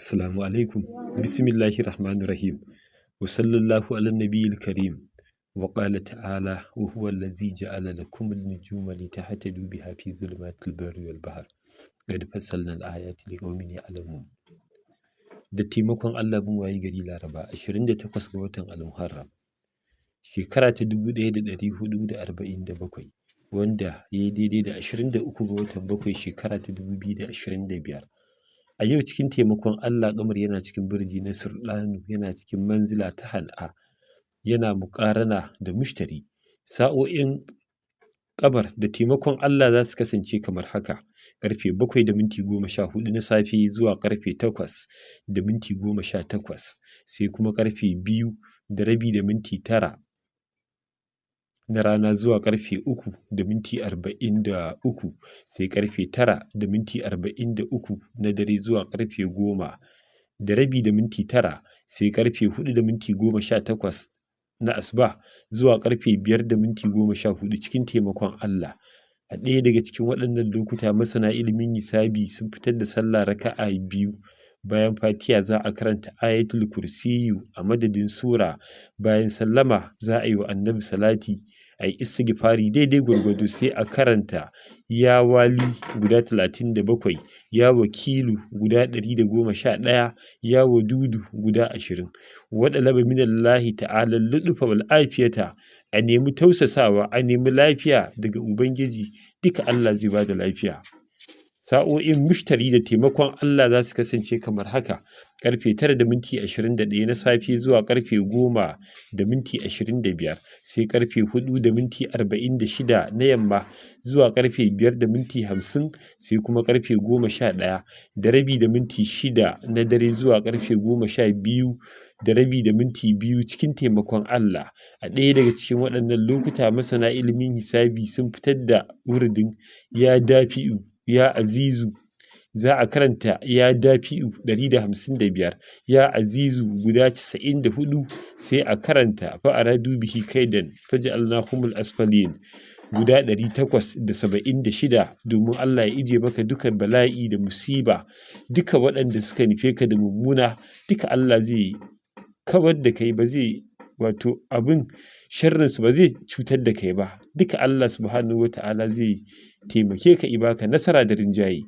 Assalamu alaikum. Bismillahir Rahmanir Rahim. Wa sallallahu ala nabiyil karim. Wa qala ta'ala wa huwa allazi ja'ala lakum an-nujuma litahtadu biha fi zulumatil barri wal bahr. Qad fassalna al-ayati liqaumin ya'lamun. Da taimakon Allah bin wayi gari Laraba 28 ga watan Al-Muharram. Shekara ta 1447 wanda ya yi daidai da 23 ga watan 7 shekara ta 2025. A yau cikin taimakon Allah kamar yana cikin birji na Surdanu, yana cikin manzila ta Hal'a, yana muƙarana da mushtari. Sa'o'in ƙamar da taimakon Allah za su kasance kamar haka: ƙarfe 7:14 na safe zuwa ƙarfe 8:18, sai kuma ƙarfe 2:09 na rana zuwa ƙarfe 3:43, sai ƙarfe 9:43 na dare zuwa ƙarfe 10:09, sai ƙarfe 4:18 na asuba zuwa ƙarfe 5:14 cikin taimakon Allah. A ɗaya daga cikin waɗannan lokuta masana ilimin hisabi sun fitar da sallah raka'a 2. Bayan Fatiha za a karanta Ayatul Kursiyyu a madadin sura. Bayan sallama za a yi wa Annabi salati, a yi istighfari daidai gwargwado, sai a karanta ya wali guda 37, ya wakilu guda 111, ya wadudu guda 20. Waɗalaba minallahi ta'ala luɗufa wal afiyata, a nemi tausasawa, a nemi lafiya daga Ubangiji, duka Allah zai ba da lafiya. Sa'o'in mushtari da taimakon Allah za su kasance kamar haka: ƙarfe 9:21 na safe zuwa ƙarfe 10:25, sai ƙarfe 4:46 na yamma zuwa ƙarfe 5:50, sai kuma ƙarfe 11:30 na dare zuwa ƙarfe 12:2 cikin taimakon Allah. A ɗaya daga cikin waɗannan lokuta masana ilimin hisabi sun fitar da wuridin ya dafi'u ya azizu. Za a karanta ya dafi'u 155, ya azizu guda 94, sai a karanta fa'aradu bihi kaidan faj'alnahumul asfalin guda 876, domin Allah ya ije maka dukan bala'i da musiba. Duka waɗanda suka nufe ka da mummuna, duka Allah zai kawar da kai, ba zai abin sharrinsu ba zai cutar da kai ba. Duka Allah subhanahu wa ta'ala zai taimake ka, ibaka nasara da rinjaye.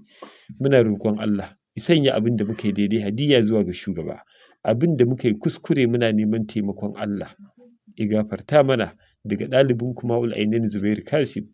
Muna roƙon Allah ya sanya abin da muka yi daidai hadiya zuwa ga shugaba. Abin da muka yi kuskure muna neman taimakon Allah ya gafarta mana. Daga ɗalibin kuma Ma'ul Ainain Zubairu Kasim.